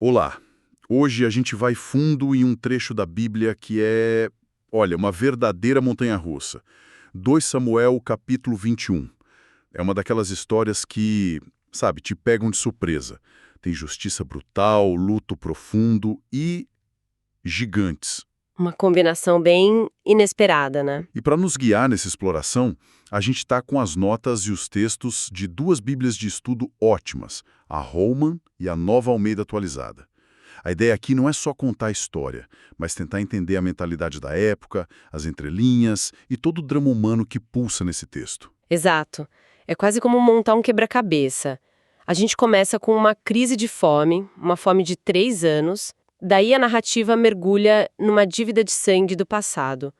Olá! Hoje a gente vai fundo em um trecho da Bíblia que é, olha, uma verdadeira montanha-russa. 2 Samuel, capítulo 21. É uma daquelas histórias que, sabe, te pegam de surpresa. Tem justiça brutal, luto profundo e gigantes. Uma combinação bem inesperada, né? E para nos guiar nessa exploração, a gente está com as notas e os textos de duas Bíblias de estudo ótimas, a Holman e a Nova Almeida Atualizada. A ideia aqui não é só contar a história, mas tentar entender a mentalidade da época, as entrelinhas e todo o drama humano que pulsa nesse texto. Exato. É quase como montar um quebra-cabeça. A gente começa com uma crise de fome, uma fome de 3 anos, daí a narrativa mergulha numa dívida de sangue do passado.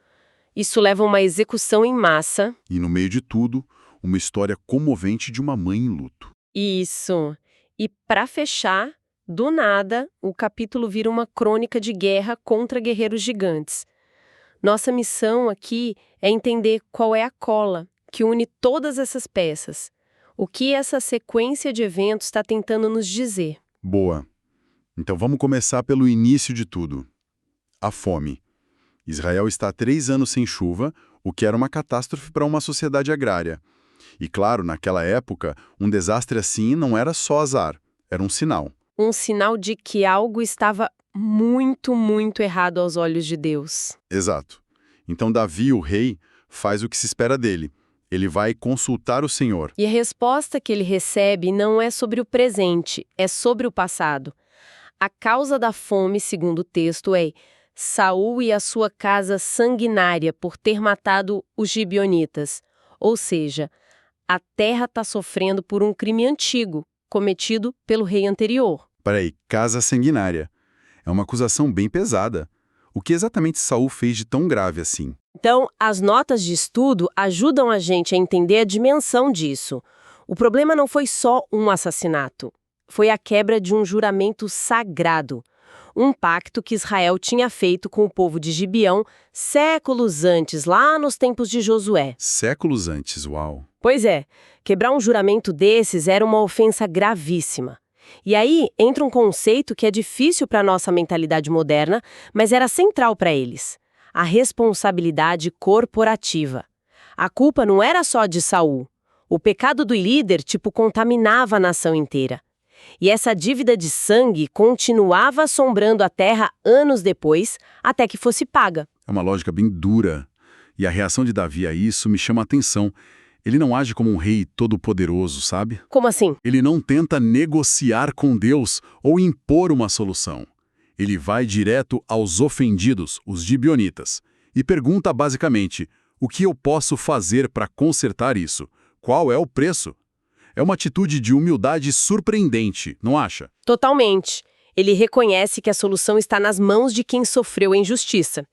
Isso leva a uma execução em massa. E no meio de tudo, uma história comovente de uma mãe em luto. Isso. E para fechar, do nada, o capítulo vira uma crônica de guerra contra guerreiros gigantes. Nossa missão aqui é entender qual é a cola que une todas essas peças. O que essa sequência de eventos está tentando nos dizer. Boa. Então vamos começar pelo início de tudo. A fome. Israel está há 3 anos sem chuva, o que era uma catástrofe para uma sociedade agrária. E claro, naquela época, um desastre assim não era só azar, era um sinal. Um sinal de que algo estava muito, muito errado aos olhos de Deus. Exato. Então Davi, o rei, faz o que se espera dele. Ele vai consultar o Senhor. E a resposta que ele recebe não é sobre o presente, é sobre o passado. A causa da fome, segundo o texto, é Saul e a sua casa sanguinária por ter matado os gibeonitas. Ou seja, a terra está sofrendo por um crime antigo, cometido pelo rei anterior. Peraí, casa sanguinária. É uma acusação bem pesada. O que exatamente Saul fez de tão grave assim? Então, as notas de estudo ajudam a gente a entender a dimensão disso. O problema não foi só um assassinato. Foi a quebra de um juramento sagrado. Um pacto que Israel tinha feito com o povo de Gibeão séculos antes, lá nos tempos de Josué. Séculos antes, uau. Pois é, quebrar um juramento desses era uma ofensa gravíssima. E aí entra um conceito que é difícil para a nossa mentalidade moderna, mas era central para eles: a responsabilidade corporativa. A culpa não era só de Saul. O pecado do líder, contaminava a nação inteira. E essa dívida de sangue continuava assombrando a terra anos depois, até que fosse paga. É uma lógica bem dura. E a reação de Davi a isso me chama a atenção. Ele não age como um rei todo-poderoso, sabe? Como assim? Ele não tenta negociar com Deus ou impor uma solução. Ele vai direto aos ofendidos, os gibeonitas, e pergunta basicamente: o que eu posso fazer para consertar isso? Qual é o preço? É uma atitude de humildade surpreendente, não acha? Totalmente. Ele reconhece que a solução está nas mãos de quem sofreu a injustiça.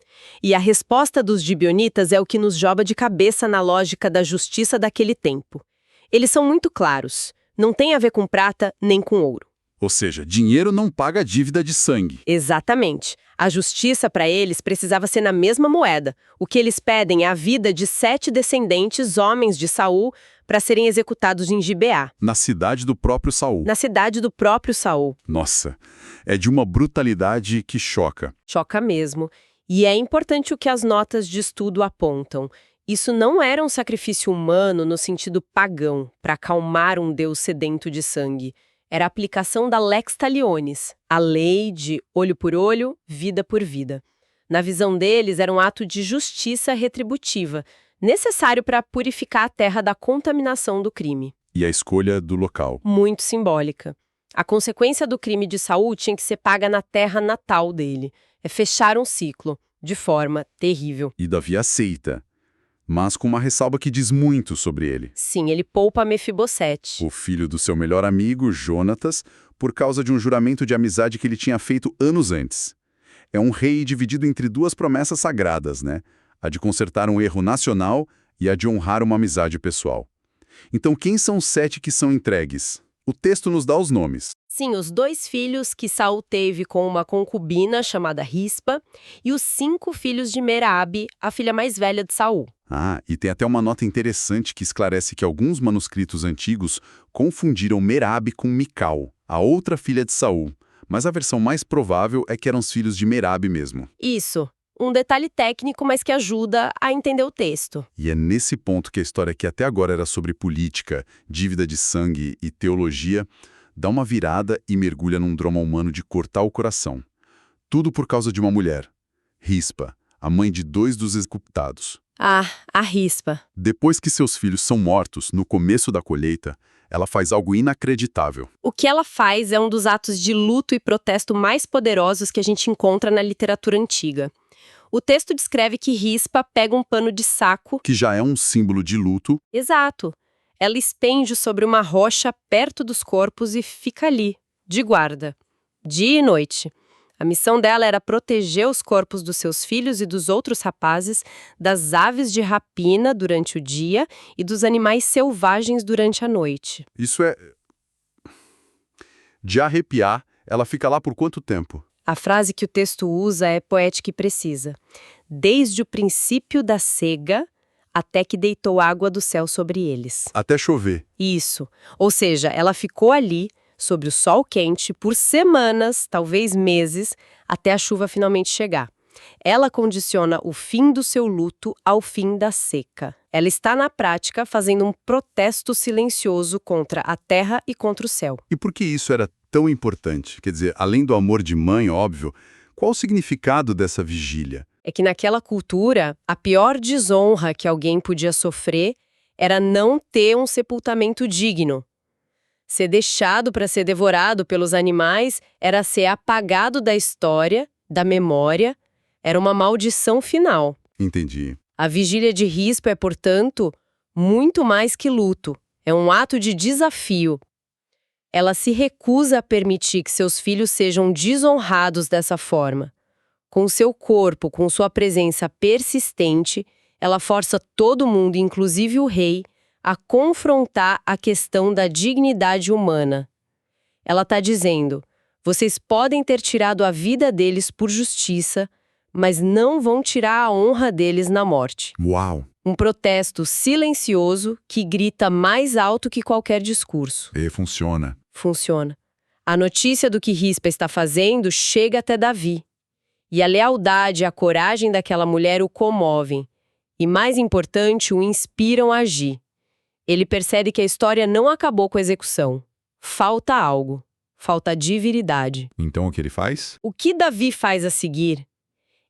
E a resposta dos gibeonitas é o que nos joga de cabeça na lógica da justiça daquele tempo. Eles são muito claros. Não tem a ver com prata nem com ouro. Ou seja, dinheiro não paga dívida de sangue. Exatamente. A justiça para eles precisava ser na mesma moeda. O que eles pedem é a vida de 7 descendentes, homens de Saul, para serem executados em Gibeá. Na cidade do próprio Saul. Na cidade do próprio Saul. Nossa, é de uma brutalidade que choca. Choca mesmo. E é importante o que as notas de estudo apontam. Isso não era um sacrifício humano no sentido pagão, para acalmar um Deus sedento de sangue. Era a aplicação da lex talionis, a lei de olho por olho, vida por vida. Na visão deles, era um ato de justiça retributiva, necessário para purificar a terra da contaminação do crime. E a escolha do local. Muito simbólica. A consequência do crime de Saul tinha que ser paga na terra natal dele. É fechar um ciclo, de forma terrível. E Davi aceita, mas com uma ressalva que diz muito sobre ele. Sim, ele poupa Mefibosete. O filho do seu melhor amigo, Jonatas, por causa de um juramento de amizade que ele tinha feito anos antes. É um rei dividido entre 2 promessas sagradas, né? A de consertar um erro nacional e a de honrar uma amizade pessoal. Então, quem são os 7 que são entregues? O texto nos dá os nomes. Sim, os 2 filhos que Saul teve com uma concubina chamada Rispa e os 5 filhos de Merabe, a filha mais velha de Saul. Ah, e tem até uma nota interessante que esclarece que alguns manuscritos antigos confundiram Merabe com Mical, a outra filha de Saul. Mas a versão mais provável é que eram os filhos de Merabe mesmo. Isso. Um detalhe técnico, mas que ajuda a entender o texto. E é nesse ponto que a história que até agora era sobre política, dívida de sangue e teologia, dá uma virada e mergulha num drama humano de cortar o coração. Tudo por causa de uma mulher, Rispa, a mãe de 2 dos executados. Ah, a Rispa. Depois que seus filhos são mortos, no começo da colheita, ela faz algo inacreditável. O que ela faz é um dos atos de luto e protesto mais poderosos que a gente encontra na literatura antiga. O texto descreve que Rispa pega um pano de saco. Que já é um símbolo de luto. Exato. Ela estende sobre uma rocha perto dos corpos e fica ali, de guarda, dia e noite. A missão dela era proteger os corpos dos seus filhos e dos outros rapazes das aves de rapina durante o dia e dos animais selvagens durante a noite. Isso é... de arrepiar. Ela fica lá por quanto tempo? A frase que o texto usa é poética e precisa. Desde o princípio da sega até que deitou água do céu sobre eles. Até chover. Isso. Ou seja, ela ficou ali, sob o sol quente, por semanas, talvez meses, até a chuva finalmente chegar. Ela condiciona o fim do seu luto ao fim da seca. Ela está, na prática, fazendo um protesto silencioso contra a terra e contra o céu. E por que isso era tão importante? Quer dizer, além do amor de mãe, óbvio, qual o significado dessa vigília? É que naquela cultura, a pior desonra que alguém podia sofrer era não ter um sepultamento digno. Ser deixado para ser devorado pelos animais era ser apagado da história, da memória, era uma maldição final. Entendi. A vigília de Rispa é, portanto, muito mais que luto. É um ato de desafio. Ela se recusa a permitir que seus filhos sejam desonrados dessa forma. Com seu corpo, com sua presença persistente, ela força todo mundo, inclusive o rei, a confrontar a questão da dignidade humana. Ela está dizendo, vocês podem ter tirado a vida deles por justiça, mas não vão tirar a honra deles na morte. Uau! Um protesto silencioso que grita mais alto que qualquer discurso. E funciona. Funciona. A notícia do que Rispa está fazendo chega até Davi. E a lealdade e a coragem daquela mulher o comovem. E, mais importante, o inspiram a agir. Ele percebe que a história não acabou com a execução. Falta algo. Falta divinidade. Então o que ele faz? O que Davi faz a seguir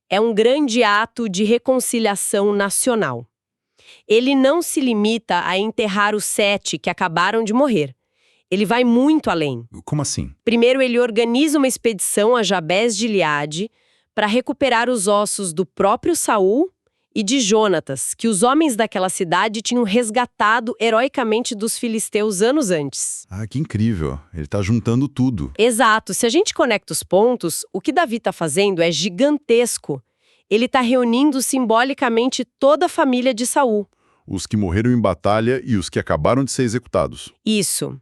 é um grande ato de reconciliação nacional. Ele não se limita a enterrar os 7 que acabaram de morrer. Ele vai muito além. Como assim? Primeiro, ele organiza uma expedição a Jabes de Gileade para recuperar os ossos do próprio Saul e de Jonatas, que os homens daquela cidade tinham resgatado heroicamente dos filisteus anos antes. Ah, que incrível. Ele está juntando tudo. Exato. Se a gente conecta os pontos, o que Davi está fazendo é gigantesco. Ele está reunindo simbolicamente toda a família de Saul. Os que morreram em batalha e os que acabaram de ser executados. Isso.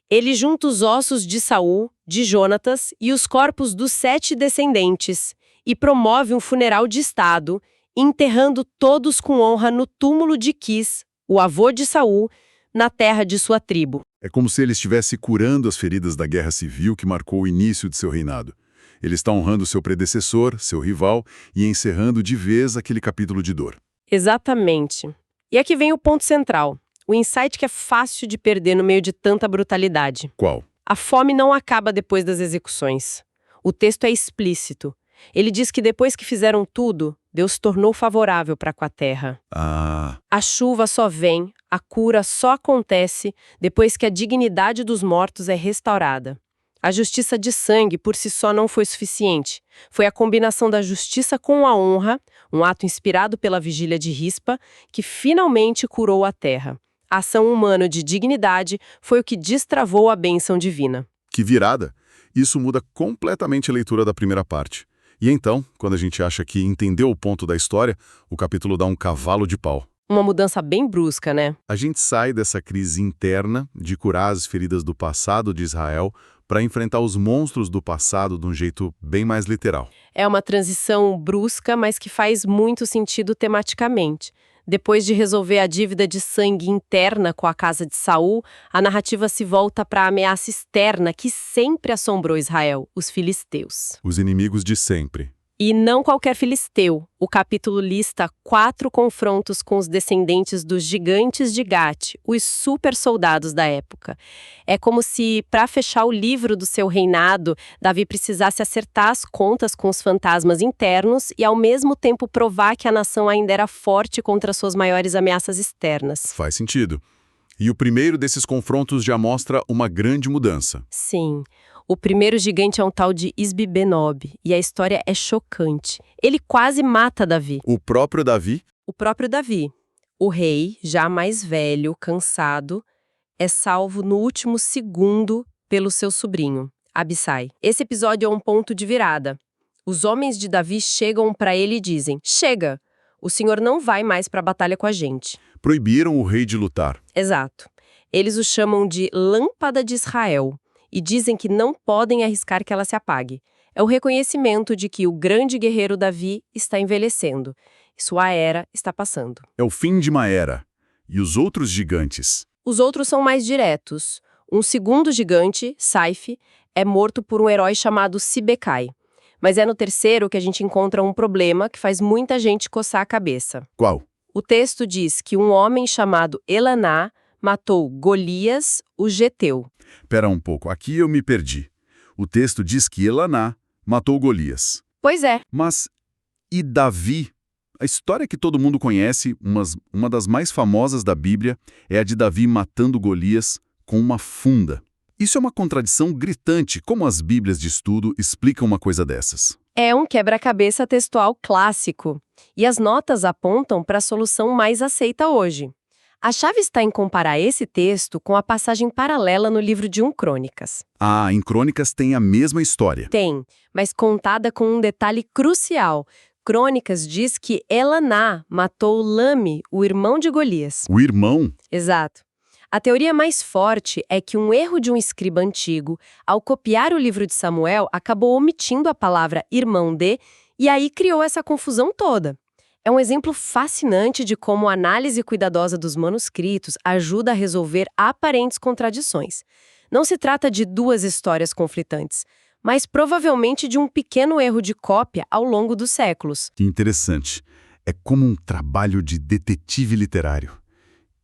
Ele junta os ossos de Saul, de Jonatas e os corpos dos 7 descendentes e promove um funeral de estado, enterrando todos com honra no túmulo de Quis, o avô de Saul, na terra de sua tribo. É como se ele estivesse curando as feridas da guerra civil que marcou o início de seu reinado. Ele está honrando seu predecessor, seu rival, e encerrando de vez aquele capítulo de dor. Exatamente. E aqui vem o ponto central, o insight que é fácil de perder no meio de tanta brutalidade. Qual? A fome não acaba depois das execuções. O texto é explícito. Ele diz que depois que fizeram tudo, Deus tornou favorável para com a terra. A chuva só vem, a cura só acontece depois que a dignidade dos mortos é restaurada. A justiça de sangue por si só não foi suficiente. Foi a combinação da justiça com a honra, um ato inspirado pela vigília de Rispa, que finalmente curou a terra. A ação humana de dignidade foi o que destravou a bênção divina. Que virada! Isso muda completamente a leitura da primeira parte. E então, quando a gente acha que entendeu o ponto da história, o capítulo dá um cavalo de pau. Uma mudança bem brusca, né? A gente sai dessa crise interna de curar as feridas do passado de Israel para enfrentar os monstros do passado de um jeito bem mais literal. É uma transição brusca, mas que faz muito sentido tematicamente. Depois de resolver a dívida de sangue interna com a casa de Saul, a narrativa se volta para a ameaça externa que sempre assombrou Israel, os filisteus. Os inimigos de sempre. E não qualquer filisteu. O capítulo lista 4 confrontos com os descendentes dos gigantes de Gate, os super soldados da época. É como se, para fechar o livro do seu reinado, Davi precisasse acertar as contas com os fantasmas internos e, ao mesmo tempo, provar que a nação ainda era forte contra suas maiores ameaças externas. Faz sentido. E o primeiro desses confrontos já mostra uma grande mudança. Sim. O primeiro gigante é um tal de Isbi-Benob, e a história é chocante. Ele quase mata Davi. O próprio Davi? O próprio Davi. O rei, já mais velho, cansado, é salvo no último segundo pelo seu sobrinho, Abissai. Esse episódio é um ponto de virada. Os homens de Davi chegam para ele e dizem: "Chega, o senhor não vai mais para a batalha com a gente." Proibiram o rei de lutar. Exato. Eles o chamam de Lâmpada de Israel. E dizem que não podem arriscar que ela se apague. É o reconhecimento de que o grande guerreiro Davi está envelhecendo. E sua era está passando. É o fim de uma era. E os outros gigantes? Os outros são mais diretos. Um segundo gigante, Saif, é morto por um herói chamado Sibecai. Mas é no terceiro que a gente encontra um problema que faz muita gente coçar a cabeça. Qual? O texto diz que um homem chamado Elaná matou Golias, o geteu. Pera um pouco, aqui eu me perdi. O texto diz que Elaná matou Golias. Pois é. Mas e Davi? A história que todo mundo conhece, uma das mais famosas da Bíblia, é a de Davi matando Golias com uma funda. Isso é uma contradição gritante. Como as Bíblias de estudo explicam uma coisa dessas? É um quebra-cabeça textual clássico. E as notas apontam para a solução mais aceita hoje. A chave está em comparar esse texto com a passagem paralela no livro de 1 Crônicas. Ah, em Crônicas tem a mesma história. Tem, mas contada com um detalhe crucial. Crônicas diz que Elaná matou Lame, o irmão de Golias. O irmão? Exato. A teoria mais forte é que um erro de um escriba antigo, ao copiar o livro de Samuel, acabou omitindo a palavra irmão de, e aí criou essa confusão toda. É um exemplo fascinante de como a análise cuidadosa dos manuscritos ajuda a resolver aparentes contradições. Não se trata de duas histórias conflitantes, mas provavelmente de um pequeno erro de cópia ao longo dos séculos. Que interessante. É como um trabalho de detetive literário.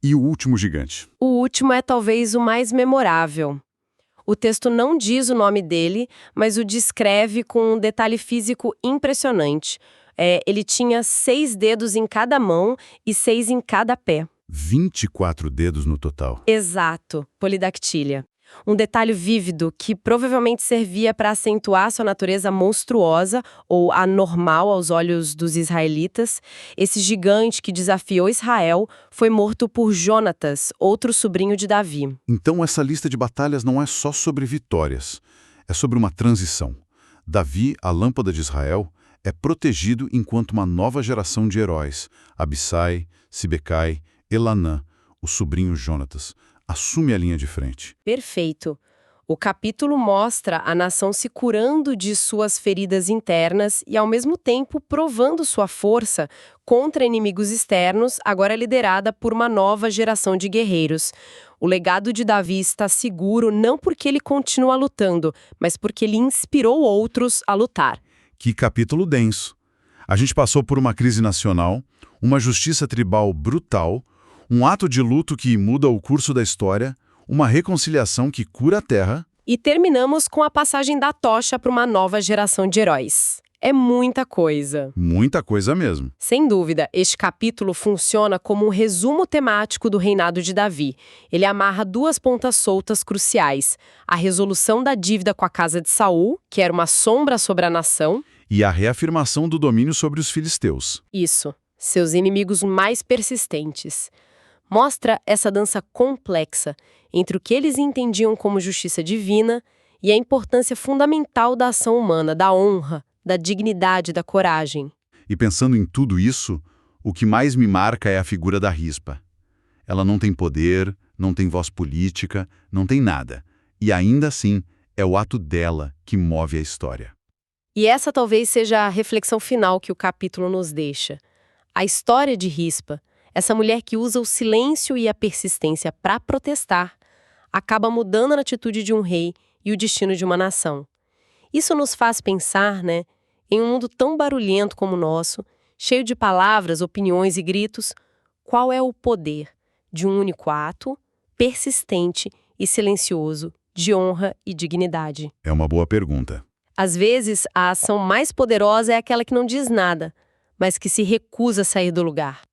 E o último gigante? O último é talvez o mais memorável. O texto não diz o nome dele, mas o descreve com um detalhe físico impressionante. Ele tinha 6 dedos em cada mão e 6 em cada pé. 24 dedos no total. Exato, polidactília. Um detalhe vívido que provavelmente servia para acentuar sua natureza monstruosa ou anormal aos olhos dos israelitas. Esse gigante que desafiou Israel foi morto por Jonatas, outro sobrinho de Davi. Então essa lista de batalhas não é só sobre vitórias, é sobre uma transição. Davi, a lâmpada de Israel, é protegido enquanto uma nova geração de heróis, Abissai, Sibecai, Elanã, o sobrinho Jonatas, assume a linha de frente. Perfeito. O capítulo mostra a nação se curando de suas feridas internas e, ao mesmo tempo, provando sua força contra inimigos externos, agora liderada por uma nova geração de guerreiros. O legado de Davi está seguro não porque ele continua lutando, mas porque ele inspirou outros a lutar. Que capítulo denso. A gente passou por uma crise nacional, uma justiça tribal brutal, um ato de luto que muda o curso da história, uma reconciliação que cura a terra. E terminamos com a passagem da tocha para uma nova geração de heróis. É muita coisa. Muita coisa mesmo. Sem dúvida, este capítulo funciona como um resumo temático do reinado de Davi. Ele amarra 2 pontas soltas cruciais: a resolução da dívida com a casa de Saul, que era uma sombra sobre a nação, e a reafirmação do domínio sobre os filisteus. Isso, seus inimigos mais persistentes. Mostra essa dança complexa entre o que eles entendiam como justiça divina e a importância fundamental da ação humana, da honra, da dignidade, da coragem. E pensando em tudo isso, o que mais me marca é a figura da Rispa. Ela não tem poder, não tem voz política, não tem nada. E ainda assim, é o ato dela que move a história. E essa talvez seja a reflexão final que o capítulo nos deixa. A história de Rispa Essa mulher que usa o silêncio e a persistência para protestar acaba mudando a atitude de um rei e o destino de uma nação. Isso nos faz pensar, né, em um mundo tão barulhento como o nosso, cheio de palavras, opiniões e gritos, qual é o poder de um único ato, persistente e silencioso, de honra e dignidade? É uma boa pergunta. Às vezes, a ação mais poderosa é aquela que não diz nada, mas que se recusa a sair do lugar.